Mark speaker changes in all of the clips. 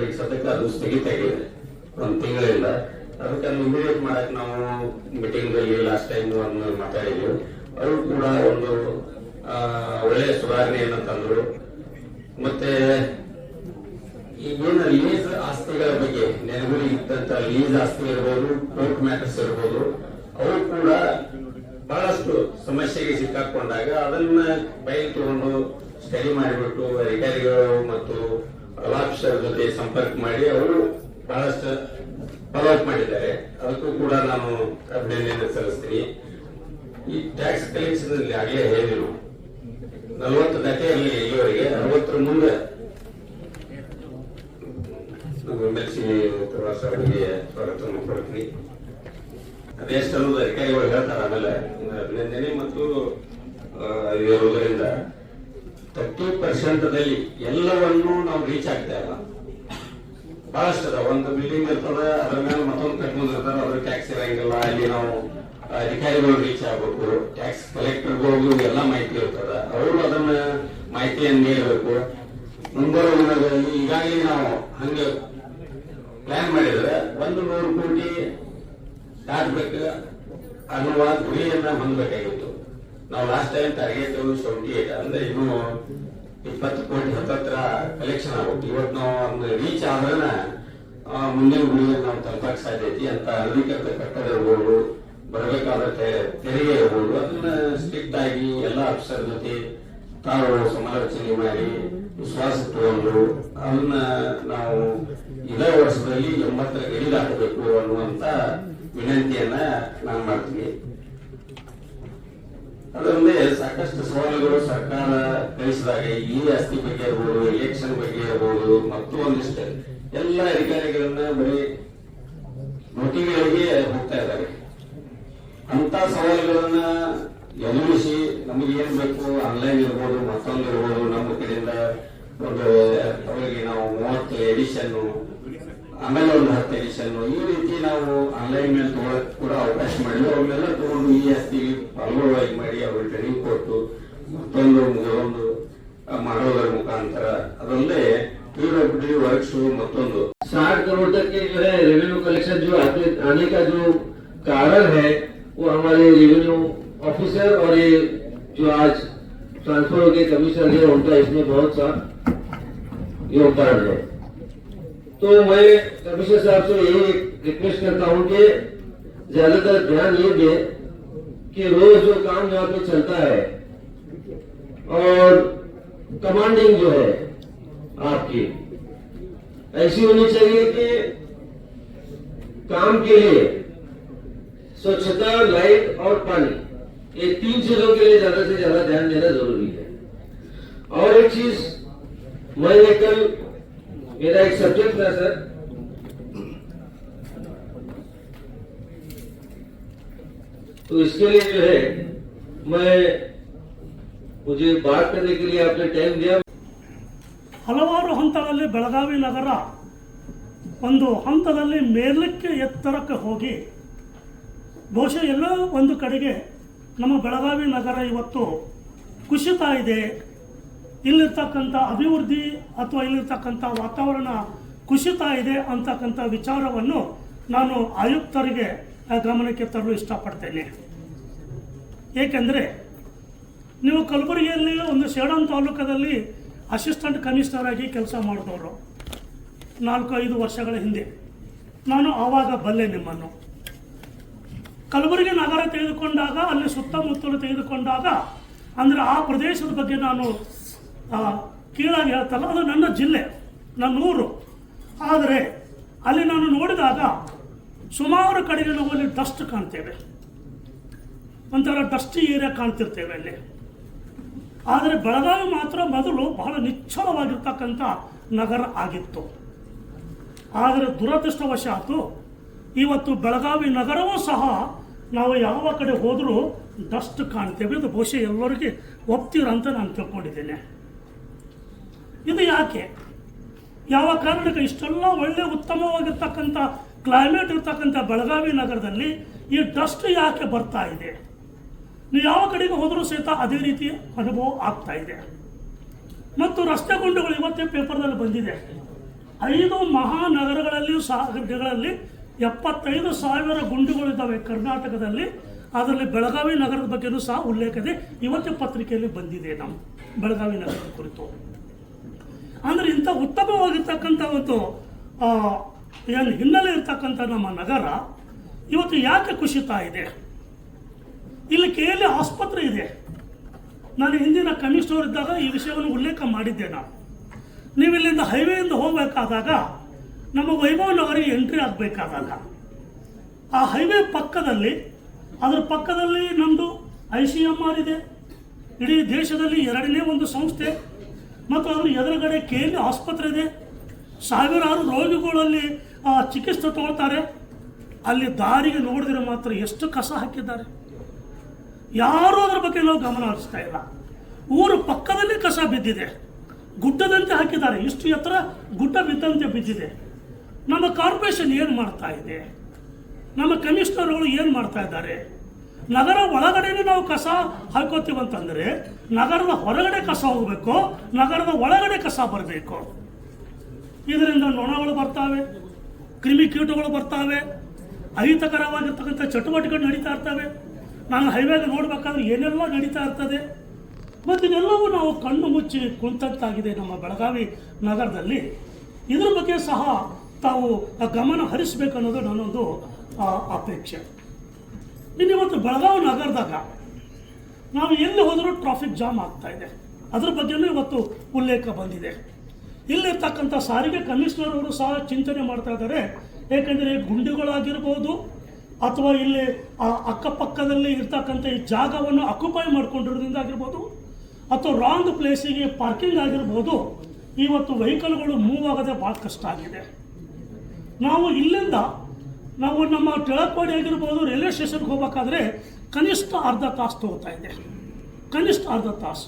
Speaker 1: ಈಗ ಸದ್ಯಕ್ಕೆ ಅದು ಸ್ಥಗಿತ ಆಗಿದೆ ಒಂದು ತಿಂಗಳಿಂದ. ಅದಕ್ಕೆ ಇಮಿಡಿಯೇಟ್ ಮಾಡಕ್ ನಾವು ಮೀಟಿಂಗ್ ಅಲ್ಲಿ ಲಾಸ್ಟ್ ಟೈಮ್ ಒಂದು ಮಾತಾಡಿದ್ವಿ. ಅವರು ಕೂಡ ಒಂದು ಒಳ್ಳೆಯ ಸುಧಾರಣೆಯನ್ನು ತಂದರು. ಮತ್ತೆ ಈಗೇನು ಲೀಸ್ ಆಸ್ತಿಗಳ ಬಗ್ಗೆ ನೆನಗುಳಿ ಇದ್ದಂತ ಲೀಸ್ ಆಸ್ತಿ ಇರ್ಬೋದು, ಕೋರ್ಟ್ ಮ್ಯಾಟರ್ಸ್ ಇರ್ಬೋದು, ಅವು ಕೂಡ ಬಹಳಷ್ಟು ಸಮಸ್ಯೆಗೆ ಸಿಕ್ಕಾಕೊಂಡಾಗ ಅದನ್ನ ಬೈಲ್ ತಗೊಂಡು ಸ್ಟಡಿ ಮಾಡಿಬಿಟ್ಟು ಅಧಿಕಾರಿಗಳು ಮತ್ತು ಆಫೀಸರ್ ಜೊತೆ ಸಂಪರ್ಕ ಮಾಡಿ ಅವರು ಬಹಳಷ್ಟು ಫಾಲೋಅಪ್ ಮಾಡಿದ್ದಾರೆ. ಅದಕ್ಕೂ ಕೂಡ ನಾನು ಅಭಿನಂದನೆ ಸಲ್ಲಿಸ್ತೀನಿ. ಈ ಟ್ಯಾಕ್ಸ್ ಕಲೆಕ್ಷನ್ ಅಲ್ಲಿ ಆಗಲೇ ಹೇಳಿದ್ರು 40 ದಾಟಿಯಲ್ಲಿ ಇಲ್ಲಿವರೆಗೆ 60 ಮುಂದೆ MLC ಅವರಿಗೆ ಸ್ವಾಗತವನ್ನು ಕೊಡ್ತೀನಿ. ಅದೆಷ್ಟು ಅನ್ನೋದು ಅಧಿಕಾರಿಗಳು ಹೇಳ್ತಾರೆ. ಆಮೇಲೆ ಅಭಿನಂದನೆ ಮತ್ತು ಇರುವುದರಿಂದ 30% ಎಲ್ಲವನ್ನೂ ನಾವು ರೀಚ್ ಆಗ್ತಾ ಇಲ್ಲ. ಬಹಳಷ್ಟು ಅದ. ಒಂದು ಬಿಲ್ಡಿಂಗ್ ಇರ್ತದ, ಅದ್ರ ಮೇಲೆ ಮತ್ತೊಂದು ಕಟ್ಕೊಂಡಿರ್ತಾರೆ, ಅದ್ರ ಟ್ಯಾಕ್ಸ್ ಇರಂಗಿಲ್ಲ. ಅಲ್ಲಿ ನಾವು ಅಧಿಕಾರಿಗಳು ರೀಚ್ ಆಗ್ಬೇಕು, ಟ್ಯಾಕ್ಸ್ ಕಲೆಕ್ಟರ್ಗಳು ಎಲ್ಲ ಮಾಹಿತಿ ಇರ್ತದ, ಅವರು ಅದನ್ನ ಮಾಹಿತಿಯನ್ನು ನೀಡಬೇಕು. ಮುಂಬರುವ ದಿನಗಳಲ್ಲಿ ಈಗಾಗಲೇ ನಾವು ಹಂಗೆ ಪ್ಲಾನ್ ಮಾಡಿದ್ರೆ 100 ಕೋಟಿ ದಾಟಬೇಕು ಅನ್ನುವ ಗುರಿಯನ್ನ ಹೊಂದಬೇಕಾಗಿತ್ತು. ನಾವು ಲಾಸ್ಟ್ ಟೈಮ್ ಟಾರ್ಗೆಟ್ 78 ಅಂದ್ರೆ ಇನ್ನೂ 20 ಕೋಟಿ ಹತ್ತತ್ರ ಕಲೆಕ್ಷನ್ ಆಗುತ್ತೆ. ಇವತ್ತು ನಾವು ಒಂದು ರೀಚ್ ಆದ್ರೆ ಮುಂದಿನ ಗುರಿಯನ್ನು ನಾವು ತಲುಪಕ್ಕೆ ಸಾಧ್ಯತೆ ಅಂತ. ಅಧಿಕೃತ ಕಟ್ಟಡ ಇರ್ಬೋದು, ಬರಬೇಕಾದ ತೆರಿಗೆ ಇರ್ಬೋದು, ಅದನ್ನ ಸ್ಟ್ರಿಕ್ಟ್ ಆಗಿ ಎಲ್ಲ ಅಫ್ಸರ್ ಜೊತೆ ತಾವು ಸಮಾಲೋಚನೆ ಮಾಡಿ ವಿಶ್ವಾಸ ತಗೊಂಡು ಅದನ್ನ ನಾವು ಇದೇ ವರ್ಷದಲ್ಲಿ 80ರ ಗಡಿ ದಾಟಬೇಕು ಅನ್ನುವಂತ ವಿನಂತಿಯನ್ನ ನಾನು ಮಾಡ್ತೀನಿ. ಅದರಲ್ಲೇ ಸಾಕಷ್ಟು ಸವಾಲುಗಳು ಸರ್ಕಾರ ಕಳಿಸಿದಾಗ ಈ ಆಸ್ತಿ ಬಗ್ಗೆ ಇರ್ಬೋದು, ಎಲೆಕ್ಷನ್ ಬಗ್ಗೆ ಇರ್ಬೋದು, ಮತ್ತು ಒಂದಿಷ್ಟು ಎಲ್ಲ ಅಧಿಕಾರಿಗಳನ್ನ ಬರೀ ನೋಟಿಗಳಿಗೆ ಹೋಗ್ತಾ ಇದ್ದಾರೆ. ಅಂತ ಸವಾಲುಗಳನ್ನ ಎದುರಿಸಿ ನಮಗೆ ಏನ್ ಬೇಕು, ಆನ್ಲೈನ್ ಇರ್ಬೋದು, ಮತ್ತೊಂದು ಇರ್ಬೋದು, ನಮ್ಮ ಕಡೆಯಿಂದ ಒಂದು ಅವರಿಗೆ ನಾವು 30 ಎಡಿಷನ್, ಆಮೇಲೆ ಒಂದು 10 ಎಡಿಷನ್, ಈ ರೀತಿ ನಾವು ಆನ್ಲೈನ್ ಮೇಲೆ ತಗೊಳಕ್ ಕೂಡ ಅವಕಾಶ ಮಾಡಿದ್ವಿ. ಅವನ್ನೆಲ್ಲ ತಗೊಂಡು ಈ ಆಸ್ತಿ ಪಾಲ್ಗೊಳ್ಳುವಾಗಿ ಮಾಡಿ ಅವ್ರಿಗೆ ಟ್ರೈನಿಂಗ್ ಕೊಟ್ಟು ಮತ್ತೊಂದು ಮಾಡೋದರ ಮುಖಾಂತರ ಅದೊಂದೇ PWD वर्क्स मತ್ತೊಂದು
Speaker 2: 60 करोड़ तक के जो है रेवेन्यू कलेक्शन जो आने का जो कारण है वो हमारे रेवेन्यू ऑफिसर और ये जो आज ट्रांसफर हो गए कमिश्नर है उनका इसमें बहुत सा योगदान है। तो मैं कमिश्नर साहब से यही रिक्वेस्ट करता हूँ कि ज्यादातर ध्यान ये दे कि रोज जो काम यहाँ पे चलता है और कमांडिंग जो है आपकी ऐसी होनी चाहिए कि काम के लिए स्वच्छता, लाइट और पानी, ये 3 चीजों के लिए ज्यादा से ज्यादा ध्यान देना जरूरी है। और एक चीज, मैंने कल मेरा एक सब्जेक्ट था सर, तो इसके लिए जो है मुझे बात करने के लिए आपने टाइम दिया।
Speaker 3: ಹಲವಾರು ಹಂತಗಳಲ್ಲಿ ಬೆಳಗಾವಿ ನಗರ ಒಂದು ಹಂತದಲ್ಲಿ ಮೇಲಕ್ಕೆ ಎತ್ತರಕ್ಕೆ ಹೋಗಿ ಬಹುಶಃ ಎಲ್ಲೋ ಒಂದು ಕಡೆಗೆ ನಮ್ಮ ಬೆಳಗಾವಿ ನಗರ ಇವತ್ತು ಕುಸಿತಾ ಇದೆ. ಇಲ್ಲಿರ್ತಕ್ಕಂಥ ಅಭಿವೃದ್ಧಿ ಅಥವಾ ಇಲ್ಲಿರ್ತಕ್ಕಂಥ ವಾತಾವರಣ ಕುಸಿತಾ ಇದೆ ಅಂತಕ್ಕಂಥ ವಿಚಾರವನ್ನು ನಾನು ಆಯುಕ್ತರಿಗೆ ಗಮನಕ್ಕೆ ತರಲು ಇಷ್ಟಪಡ್ತೇನೆ. ಏಕೆಂದರೆ ನೀವು ಕಲಬುರಗಿಯಲ್ಲಿ ಒಂದು ಸೇಡಂ ತಾಲೂಕದಲ್ಲಿ ಅಸಿಸ್ಟೆಂಟ್ ಕಮಿಷನರ್ ಆಗಿ ಕೆಲಸ ಮಾಡಿದವರು 4-5 ವರ್ಷಗಳ ಹಿಂದೆ. ನಾನು ಆವಾಗ ಬಲ್ಲೆ ನಿಮ್ಮನ್ನು. ಕಲಬುರಗಿ ನಗರ ತೆಗೆದುಕೊಂಡಾಗ, ಅಲ್ಲಿ ಸುತ್ತಮುತ್ತಲು ತೆಗೆದುಕೊಂಡಾಗ, ಅಂದರೆ ಆ ಪ್ರದೇಶದ ಬಗ್ಗೆ ನಾನು ಕೀಳಾಗಿ ಹೇಳ್ತಲ್ಲ, ಅದು ನನ್ನ ಜಿಲ್ಲೆ, ನನ್ನ ಊರು. ಆದರೆ ಅಲ್ಲಿ ನಾನು ನೋಡಿದಾಗ ಸುಮಾರು ಕಡೆಗೆ ನಾವು ಅಲ್ಲಿ ಡಸ್ಟ್ ಕಾಣ್ತೇವೆ, ಒಂಥರ ಡಸ್ಟಿ ಏರಿಯಾ ಕಾಣ್ತಿರ್ತೇವೆ ಅಲ್ಲಿ. ಆದರೆ ಬೆಳಗಾವಿ ಮಾತ್ರ ಮೊದಲು ಬಹಳ ನಿಚ್ಚಳವಾಗಿರ್ತಕ್ಕಂಥ ನಗರ ಆಗಿತ್ತು. ಆದರೆ ದುರದೃಷ್ಟವಶಾತು ಇವತ್ತು ಬೆಳಗಾವಿ ನಗರವೂ ಸಹ ನಾವು ಯಾವ ಕಡೆ ಹೋದರೂ ಡಸ್ಟ್ ಕಾಣ್ತೇವೆ. ಇದು ಬಹುಶಃ ಎಲ್ಲರಿಗೆ ಒಪ್ತೀರಂತ ನಾನು ತಿಳ್ಕೊಂಡಿದ್ದೇನೆ. ಇದು ಯಾಕೆ, ಯಾವ ಕಾರಣಕ್ಕೆ ಇಷ್ಟೆಲ್ಲ ಒಳ್ಳೆ ಉತ್ತಮವಾಗಿರ್ತಕ್ಕಂಥ ಕ್ಲೈಮೇಟ್ ಇರ್ತಕ್ಕಂಥ ಬೆಳಗಾವಿ ನಗರದಲ್ಲಿ ಈ ಡಸ್ಟ್ ಯಾಕೆ ಬರ್ತಾ ಇದೆ? ನೀವು ಯಾವ ಕಡೆಗೆ ಹೋದರೂ ಸಹಿತ ಅದೇ ರೀತಿಯ ಅನುಭವ ಆಗ್ತಾ ಇದೆ. ಮತ್ತು ರಸ್ತೆ ಗುಂಡಿಗಳು ಇವತ್ತೇ ಪೇಪರ್ನಲ್ಲಿ ಬಂದಿದೆ. 5 ಮಹಾನಗರಗಳಲ್ಲಿ ಸಾಗರಗಳಲ್ಲಿ 75,000 ಗುಂಡಿಗಳಿದ್ದಾವೆ ಕರ್ನಾಟಕದಲ್ಲಿ. ಅದರಲ್ಲಿ ಬೆಳಗಾವಿ ನಗರದ ಬಗ್ಗೆಯೂ ಸಹ ಉಲ್ಲೇಖ ಇದೆ. ಇವತ್ತೇ ಪತ್ರಿಕೆಯಲ್ಲಿ ಬಂದಿದೆ ನಮ್ಮ ಬೆಳಗಾವಿ ನಗರದ ಕುರಿತು. ಅಂದರೆ ಇಂಥ ಉತ್ತಮವಾಗಿರ್ತಕ್ಕಂಥ ಒಂದು ಏನು ಹಿನ್ನೆಲೆ ಇರ್ತಕ್ಕಂಥ ನಮ್ಮ ನಗರ ಇವತ್ತು ಯಾಕೆ ಕುಸಿತಾ ಇದೆ? ಇಲ್ಲಿ KLE ಆಸ್ಪತ್ರೆ ಇದೆ. ನಾನು ಹಿಂದಿನ ಕಮಿಷನರ್ ಇದ್ದಾಗ ಈ ವಿಷಯವನ್ನು ಉಲ್ಲೇಖ ಮಾಡಿದ್ದೆ. ನೀವು ಇಲ್ಲಿಂದ ಹೈವೇಯಿಂದ ಹೋಗಬೇಕಾದಾಗ ನಮ್ಮ ವೈಭವ್ ನಗರಿಗೆ ಎಂಟ್ರಿ ಆಗಬೇಕಾದಾಗ ಆ ಹೈವೇ ಪಕ್ಕದಲ್ಲಿ ಅದರ ಪಕ್ಕದಲ್ಲಿ ನಮ್ಮದು ICMR ಇದೆ. ಇಡೀ ದೇಶದಲ್ಲಿ 2ನೇ ಒಂದು ಸಂಸ್ಥೆ. ಮತ್ತು ಅದರ ಎದುರುಗಡೆ KLE ಆಸ್ಪತ್ರೆ ಇದೆ. ಸಾವಿರಾರು ರೋಗಿಗಳಲ್ಲಿ ಚಿಕಿತ್ಸೆ ತಗೊಳ್ತಾರೆ. ಅಲ್ಲಿ ದಾರಿಗೆ ನೋಡಿದ್ರೆ ಮಾತ್ರ ಎಷ್ಟು ಕಸ ಹಾಕಿದ್ದಾರೆ. ಯಾರೂ ಅದರ ಬಗ್ಗೆ ನಾವು ಗಮನ ಹರಿಸ್ತಾ ಇಲ್ಲ. ಊರು ಪಕ್ಕದಲ್ಲಿ ಕಸ ಬಿದ್ದಿದೆ, ಗುಡ್ಡದಂತೆ ಹಾಕಿದ್ದಾರೆ. ಇಷ್ಟು ಎತ್ತರ ಗುಡ್ಡ ಬಿದ್ದಂತೆ ಬಿದ್ದಿದೆ. ನಮ್ಮ ಕಾರ್ಪೊರೇಷನ್ ಏನು ಮಾಡ್ತಾ ಇದೆ? ನಮ್ಮ ಕಮಿಷನರ್ಗಳು ಏನು ಮಾಡ್ತಾ ಇದ್ದಾರೆ? ನಗರ ಒಳಗಡೆನೇ ನಾವು ಕಸ ಹಾಕೋತೀವಂತಂದರೆ ನಗರದ ಹೊರಗಡೆ ಕಸ ಹೋಗಬೇಕು, ನಗರದ ಒಳಗಡೆ ಕಸ ಬರಬೇಕು. ಇದರಿಂದ ನೊಣಗಳು ಬರ್ತಾವೆ, ಕ್ರಿಮಿಕೀಟಗಳು ಬರ್ತಾವೆ, ಅಹಿತಕರವಾಗಿರ್ತಕ್ಕಂಥ ಚಟುವಟಿಕೆಗಳು ನಡೀತಾ ಇರ್ತವೆ. ನಾನು ಹೈವೇಗೆ ನೋಡಬೇಕಾದ್ರೆ ಏನೆಲ್ಲ ನಡೀತಾ ಇರ್ತದೆ. ಮತ್ತು ಇದೆಲ್ಲವೂ ನಾವು ಕಣ್ಣು ಮುಚ್ಚಿ ಕುಳಿತಂತಾಗಿದೆ ನಮ್ಮ ಬೆಳಗಾವಿ ನಗರದಲ್ಲಿ. ಇದ್ರ ಬಗ್ಗೆ ಸಹ ತಾವು ಗಮನ ಹರಿಸಬೇಕು ಅನ್ನೋದು ನನ್ನೊಂದು ಅಪೇಕ್ಷೆ. ಇನ್ನು ಇವತ್ತು ಬೆಳಗಾವಿ ನಗರದಾಗ ನಾವು ಎಲ್ಲಿ ಹೋದರೂ ಟ್ರಾಫಿಕ್ ಜಾಮ್ ಆಗ್ತಾ ಇದೆ. ಅದ್ರ ಬಗ್ಗೆಯೂ ಇವತ್ತು ಉಲ್ಲೇಖ ಬಂದಿದೆ. ಇಲ್ಲಿರ್ತಕ್ಕಂಥ ಸಾರಿಗೆ ಕಮಿಷನರ್ ಅವರು ಸಹ ಚಿಂತನೆ ಮಾಡ್ತಾ ಇದ್ದಾರೆ. ಏಕೆಂದರೆ ಗುಂಡಿಗಳಾಗಿರ್ಬೋದು ಅಥವಾ ಇಲ್ಲಿ ಅಕ್ಕಪಕ್ಕದಲ್ಲಿ ಇರ್ತಕ್ಕಂಥ ಈ ಜಾಗವನ್ನು ಅಕ್ಯುಪೈ ಮಾಡ್ಕೊಂಡಿರೋದ್ರಿಂದ ಆಗಿರ್ಬೋದು ಅಥವಾ ರಾಂಗ್ ಪ್ಲೇಸಿಗೆ ಪಾರ್ಕಿಂಗ್ ಆಗಿರ್ಬೋದು, ಇವತ್ತು ವೆಹಿಕಲ್ಗಳು ಮೂವ್ ಆಗೋದೇ ಭಾಳ ಕಷ್ಟ ಆಗಿದೆ. ನಾವು ಇಲ್ಲಿಂದ ನಾವು ನಮ್ಮ ಟಿಳಕ್ವಾಡಿ ಆಗಿರ್ಬೋದು ರೈಲ್ವೆ ಸ್ಟೇಷನ್ಗೆ ಹೋಗ್ಬೇಕಾದ್ರೆ ಕನಿಷ್ಠ ಅರ್ಧ ತಾಸು ತಗೋತಾ ಇದೆ, ಕನಿಷ್ಠ ಅರ್ಧ ತಾಸು.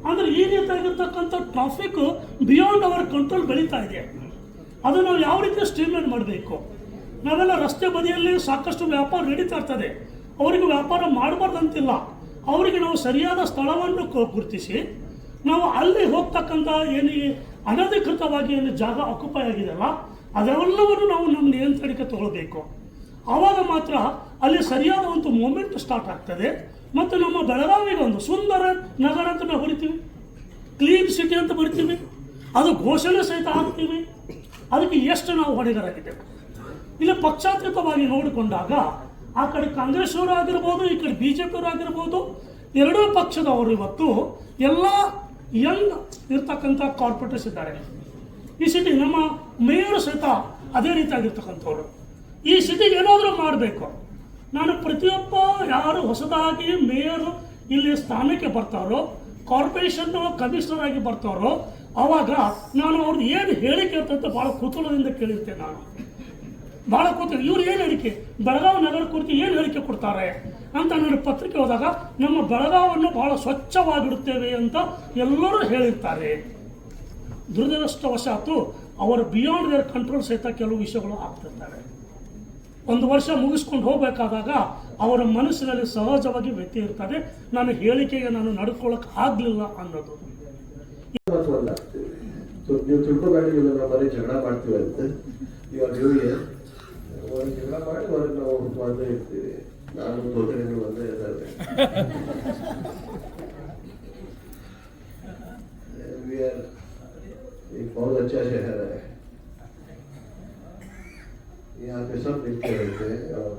Speaker 3: ಅಂದರೆ ಈ ರೀತಿಯಾಗಿರ್ತಕ್ಕಂಥ ಟ್ರಾಫಿಕ್ ಬಿಯಾಂಡ್ ಅವರ್ ಕಂಟ್ರೋಲ್ ಬೆಳೀತಾ ಇದೆ. ಅದು ನಾವು ಯಾವ ರೀತಿ ಸ್ಟ್ರೀಮ್ಲೈನ್ ಮಾಡಬೇಕು? ನಾವೆಲ್ಲ ರಸ್ತೆ ಬದಿಯಲ್ಲಿ ಸಾಕಷ್ಟು ವ್ಯಾಪಾರ ನಡೀತಾ ಇರ್ತದೆ. ಅವರಿಗೆ ವ್ಯಾಪಾರ ಮಾಡಬಾರ್ದಂತಿಲ್ಲ. ಅವರಿಗೆ ನಾವು ಸರಿಯಾದ ಸ್ಥಳವನ್ನು ಗುರುತಿಸಿ ನಾವು ಅಲ್ಲಿ ಹೋಗ್ತಕ್ಕಂಥ ಏನು ಅನಧಿಕೃತವಾಗಿ ಏನು ಜಾಗ ಆಕ್ಯುಪೈ ಆಗಿದೆಯಲ್ಲ ಅದೆಲ್ಲವನ್ನು ನಾವು ನಮ್ಮ ನಿಯಂತ್ರಣಕ್ಕೆ ತಗೊಳ್ಬೇಕು. ಆವಾಗ ಮಾತ್ರ ಅಲ್ಲಿ ಸರಿಯಾದ ಒಂದು ಮೂಮೆಂಟ್ ಸ್ಟಾರ್ಟ್ ಆಗ್ತದೆ. ಮತ್ತು ನಮ್ಮ ಬೆಳಗಾವಿಗೆ ಒಂದು ಸುಂದರ ನಗರ ಅಂತ ನಾವು ಹೊರಿತೀವಿ, ಕ್ಲೀನ್ ಸಿಟಿ ಅಂತ ಬರಿತೀವಿ, ಅದು ಘೋಷಣೆ ಸಹಿತ ಹಾಕ್ತೀವಿ. ಅದಕ್ಕೆ ಎಷ್ಟು ನಾವು ಹೊಣೆಗಾರಾಗಿದ್ದೇವೆ. ಇಲ್ಲಿ ಪಕ್ಷಾತೀತವಾಗಿ ನೋಡಿಕೊಂಡಾಗ ಆ ಕಡೆ ಕಾಂಗ್ರೆಸ್ನವರು ಆಗಿರ್ಬೋದು, ಈ ಕಡೆ BJP ಆಗಿರ್ಬೋದು, ಎರಡೂ ಪಕ್ಷದವರು ಇವತ್ತು ಎಲ್ಲ ಯಂಗ್ ಇರ್ತಕ್ಕಂಥ ಕಾರ್ಪೊರೇಟರ್ಸ್ ಇದ್ದಾರೆ. ಈ ಸಿಟಿ ನಮ್ಮ ಮೇಯರ್ ಸಹಿತ ಅದೇ ರೀತಿಯಾಗಿರ್ತಕ್ಕಂಥವ್ರು. ಈ ಸಿಟಿಗೆ ಏನಾದರೂ ಮಾಡಬೇಕು. ನಾನು ಪ್ರತಿಯೊಬ್ಬ ಯಾರು ಹೊಸದಾಗಿ ಮೇಯರ್ ಇಲ್ಲಿ ಸ್ಥಾನಕ್ಕೆ ಬರ್ತಾರೋ, ಕಾರ್ಪೊರೇಷನ್ ಕಮಿಷನರ್ ಆಗಿ ಬರ್ತಾರೋ, ಆವಾಗ ನಾನು ಅವ್ರದ್ದು ಏನು ಹೇಳಿಕೆ ಅಂತ ಭಾಳ ಕುತೂಹಲದಿಂದ ಕೇಳಿರ್ತೇನೆ. ನಾನು ಭಾಳ ಇವ್ರು ಏನು ಹೇಳಿಕೆ, ಬೆಳಗಾವಿ ನಗರ ಕುರಿತು ಏನು ಹೇಳಿಕೆ ಕೊಡ್ತಾರೆ ಅಂತ ನಾನು ಪತ್ರಿಕೆ ಹೋದಾಗ ನಮ್ಮ ಬೆಳಗಾವನ್ನು ಭಾಳ ಸ್ವಚ್ಛವಾಗಿಡುತ್ತೇವೆ ಅಂತ ಎಲ್ಲರೂ ಹೇಳಿರ್ತಾರೆ. ದುರದೃಷ್ಟವಶಾತು ಅವರ ಬಿಯಾಂಡ್ ದೇರ್ ಕಂಟ್ರೋಲ್ ಸಹಿತ ಕೆಲವು ವಿಷಯಗಳು ಆಗ್ತಿರ್ತಾರೆ. ಒಂದು ವರ್ಷ ಮುಗಿಸ್ಕೊಂಡು ಹೋಗಬೇಕಾದಾಗ ಅವರ ಮನಸ್ಸಿನಲ್ಲಿ ಸಹಜವಾಗಿ ವ್ಯತ್ಯಯ ಇರ್ತದೆ. ನಾನು ಹೇಳಿಕೆಗೆ ನಾನು ನಡ್ಕೊಳ್ಳೋಕೆ ಆಗಲಿಲ್ಲ ಅನ್ನೋದು.
Speaker 2: ನೀವು ತಿಳ್ಕೊಬೇಡಿ, ನಾವು ಬರೀ ಜಗಳ ಮಾಡ್ತೀವಿ ಅಂತ. ಇವಾಗ ಇವರಿಗೆ ಒಂದು ಜಗಳ ಮಾಡಿ ಹೊರಗೆ ನಾವು ಒಂದೇ ಇರ್ತೀವಿ. ನಾನು ತೋಟಗಳು ಒಂದೇ ಇದ್ದಾರೆ. एक बहुत अच्छा शहर है, यहाँ पे सब मिलते रहते हैं. और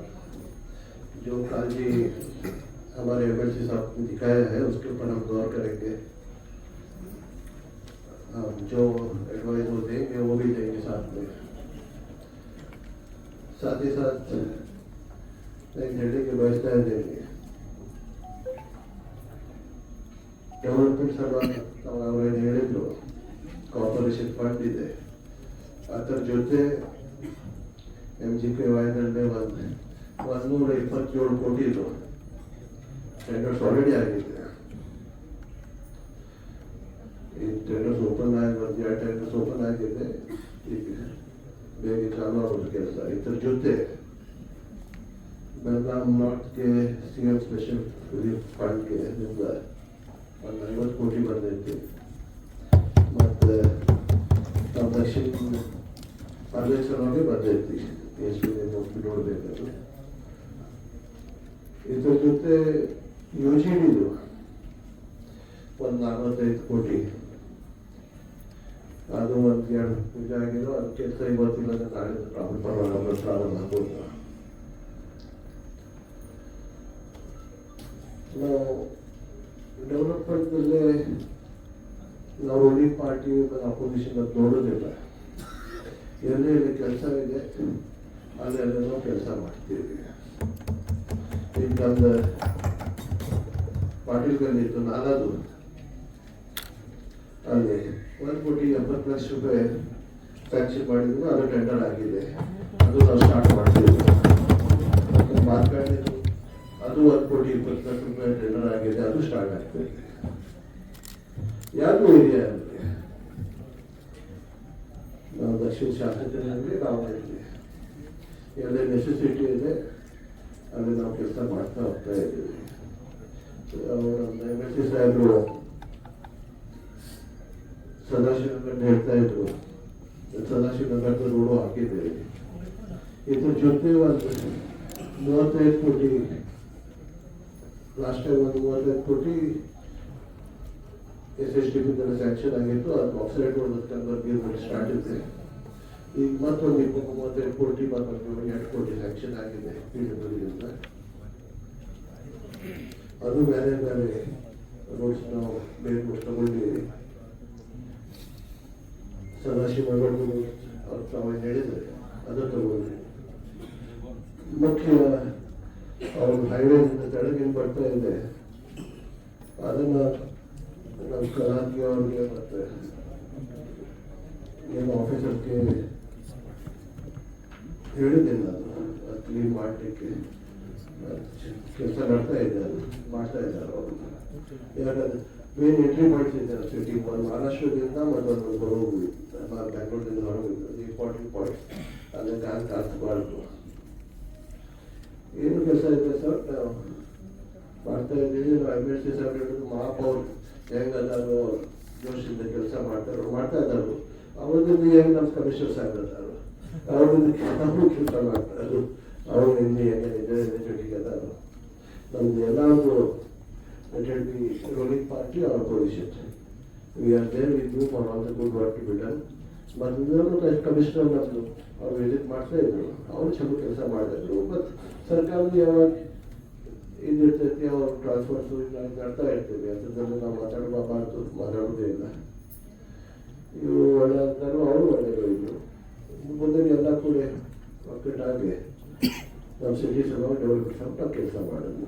Speaker 2: जो काल जी हमारे MLC साहब ने दिखाया है उसके ऊपर हम गौर करेंगे. हम जो एडवाइस वो देंगे वो भी देंगे साथ ही साथ झंडे की व्यवस्थाएं देंगे. ಡೆವಲಪ್ಮೆಂಟ್ ಸಲುವಾಗಿ ನಾವು ಅವರೇನು ಹೇಳಿದ್ರು, ಕಾರ್ಪೊರೇಷನ್ ಫಂಡ್ ಇದೆ. ಅದರ ಜೊತೆ MGKYನಲ್ಲಿ 127 ಕೋಟಿ ಟೆಂಡರ್ಸ್ ಆಲ್ರೆಡಿ ಆಗಿದೆ. ಈ ಟೆಂಡರ್ಸ್ ಓಪನ್ ಆಗಿ ಒಂದು 2 ಟೆಂಡರ್ಸ್ ಓಪನ್ ಆಗಿದೆ. ಈಗ ಬೇಗ ಚಾಲು ಆಗೋದು ಕೆಲಸ. ಇದರ ಜೊತೆ ಬೆಳಗಾಂ ನಾರ್ತ್ಗೆ CM ಸ್ಪೆಷಲ್ ರಿಲೀಫ್ ಫಂಡ್ಗೆ ಒಂದು 50 ಕೋಟಿ ಬಂದೈತಿ. ಮತ್ತು
Speaker 4: ನಾವು ದಕ್ಷಿಣ ಪಾರ್ಲೇಶ್ವರವಾಗಿ ಬಂದೈತಿ ಎಷ್ಟು ನೋಡಬೇಕಾದ್ರು ಇದ್ರ ಜೊತೆ ಯೋಜನೆದು ಒಂದು 45 ಕೋಟಿ ಅದು ಒಂದು 2 ಪೂಜೆ ಆಗಿರೋ ಅದು ಕೆಲಸ ಇವತ್ತಿಲ್ಲ ನಾಳೆ ಪ್ರಾರಂಭ ಆಗ್ಬೋದು. ನಾವು ಡೆವಲಪ್ಮೆಂಟ್ನಲ್ಲೇ ನಾವು ರೂಲಿಂಗ್ ಪಾರ್ಟಿ ಅಪೋಸಿಷನ್ ಅದು ನೋಡೋದಿಲ್ಲ. ಎಲ್ಲೇ ಕೆಲಸ ಇದೆ ಅಲ್ಲೆಲ್ಲ ಕೆಲಸ ಮಾಡ್ತೀವಿ. ಈಗ ನಮ್ದು ಪಾಟೀಲ್ಗಲ್ಲಿತ್ತು ನಾನದು ಅಲ್ಲಿ 1,70,00,000 ಸ್ಯಾಂಕ್ಷನ್ ಮಾಡಿದ್ರು, ಅದು ಟೆಂಡರ್ ಆಗಿದೆ, ಅದು ನಾವು ಸ್ಟಾರ್ಟ್ ಮಾಡ್ತೀವಿ. ಮಾರ್ಕಾಡಿದ್ದು ಅದು 1,20,00,000 ಟೆಂಡರ್ ಆಗಿದೆ, ಅದು ಸ್ಟಾರ್ಟ್ ಆಗ್ತದೆ. ಯಾರಿಗೂ ಇದೆಯಾ ಅಂದರೆ ನಾವು ದಕ್ಷಿಣ ಶಾಸಕರಲ್ಲಿ ನಾವು ಎಲ್ಲೇ ನೆಸೆಸಿಟಿ ಇದೆ ಅಲ್ಲಿ ನಾವು ಕೆಲಸ ಮಾಡ್ತಾ ಹೋಗ್ತಾ ಇದ್ದೀವಿ. ನಮ್ಮ MLC ಸಾಹೇಬರು ಸದಾಶಿವನಗರ ಹೇಳ್ತಾ ಇದ್ರು, ಸದಾಶಿವನಗರದ ರೋಡು ಹಾಕಿದ್ದೇವೆ. ಇದ್ರ ಜೊತೆ ಒಂದು 35 ಕೋಟಿ ಲಾಸ್ಟ್ ಟೈಮ್ ಒಂದು 35 ಕೋಟಿ SSTP ಸ್ಯಾಂಕ್ಷನ್ ಆಗಿತ್ತು. ಅದು ಆಫ್ಸೈಡ್ ರೋಡ್ ಸ್ಟಾರ್ಟ್ ಇದೆ. ಈಗ ಮತ್ತೊಂದು 35 ಕೋಟಿ ಮತ್ತೊಂದು 2 ಕೋಟಿ ಸ್ಯಾಂಕ್ಷನ್ ಆಗಿದೆ PWD. ಅದು ಬೇರೆ ಬೇರೆ ರೋಡ್ಸ್ ನಾವು ಬೇರೆ ತಗೊಂಡಿದ್ದೀವಿ. ಸದಾಶಿವನಗರಗಳು ಅವ್ರು ತಾವು ಹೇಳಿದ್ರೆ ಅದು ತಗೊಂಡ್ರಿ. ಮುಖ್ಯ ಅವ್ರ ಹೈವೇದಿಂದ ತೆಳಗಿನ ಬರ್ತಾ ಇದೆ, ಅದನ್ನ ನಮ್ಮ ಕಲಾಂತಿ ಅವ್ರಿಗೆ ಮತ್ತೆ ಏನು ಆಫೀಸರ್ಗೆ ಹೇಳಿದ್ದಿಲ್ಲ, ಅದು ಕ್ಲೀನ್ ಮಾಡಲಿಕ್ಕೆ ಕೆಲಸ ಮಾಡ್ತಾ ಇದ್ದಾರೆ, ಮಾಡ್ತಾ ಇದ್ದಾರೆ ಅವರು. ಯಾಕಂದ್ರೆ ಮೇನ್ ಎಂಟ್ರಿ ಪಾಯಿಂಟ್ಸ್ ಇದ್ದಾರೆ ಸಿಟಿ, ಒಂದು ಮಹಾರಾಷ್ಟ್ರದಿಂದ ಮತ್ತೊಂದು ಹೊರಗೋಗಿ ಬ್ಯಾಂಗ್ಳೂರಿಂದ ಹೊರಗೋಗಿದ್ದು ಇಂಪಾರ್ಟೆಂಟ್ ಪಾಯಿಂಟ್ಸ್, ಅಲ್ಲೇ ಕಾಣಿಸ್ಬಾರ್ದು. ಏನು ಕೆಲಸ ಇದೆ ಸರ್ ನಾವು ಮಾಡ್ತಾ ಇದ್ದೀವಿ. ನಾವು MLC ಸಾಹೇಬ್ ಹೇಳಿದ್ರು ಮಹಾಪೌರ್ ಹೆಂಗದಾರು ಜೋಶಿಂದ ಕೆಲಸ ಮಾಡ್ತಾ ಇದ್ದಾರೆ. ಅವ್ರದಿಂದ ಹೆಂಗೆ ನಮ್ಮ ಕಮಿಷನರ್ ಸಾಹೇಬ್ ಇದ್ದಾರೆ, ಅವ್ರದಿಂದ ಅವರು ಕೆಲಸ ಮಾಡ್ತಾರೆ. ಅವರು ಇಲ್ಲಿ ಜೊತೆಗೆ ಅದಾರು. ನಮ್ದು ಎಲ್ಲಾದ್ರು ರೂಲಿಂಗ್ ಪಾರ್ಟಿ ಅವರ್ position we are there with you for all the good work to be done. ಮತ್ತು ಕಮಿಷನರ್ ನಮ್ಮದು ಅವ್ರು ವಿಸಿಟ್ ಮಾಡ್ತಾ ಇದ್ರು, ಅವರು ಚಲೋ ಕೆಲಸ ಮಾಡ್ತಾಯಿದ್ರು. ಮತ್ತು ಸರ್ಕಾರದ ಯಾವಾಗ ಇದಿರ್ತೈತಿ ಅವ್ರು ಟ್ರಾನ್ಸ್ಫರ್ಸು ಮಾಡ್ತಾ ಇರ್ತೀವಿ, ಅದರಲ್ಲಿ ನಾವು ಮಾತಾಡೋದೇ ಇಲ್ಲ. ಇವರು ಒಳ್ಳೆ ಅಂತಾರು, ಅವರು ಒಳ್ಳೆಯವರು ಇದ್ರು. ಮುಂದೆ ಎಲ್ಲ ಕೂಡ ಒಕ್ಕಟ್ಟಾಗಿ ನಮ್ಮ ಸಿಟೀಸ್ ಡೆವಲಪ್ಮೆಂಟ್ ನಾವು ಕೆಲಸ ಮಾಡೋದು.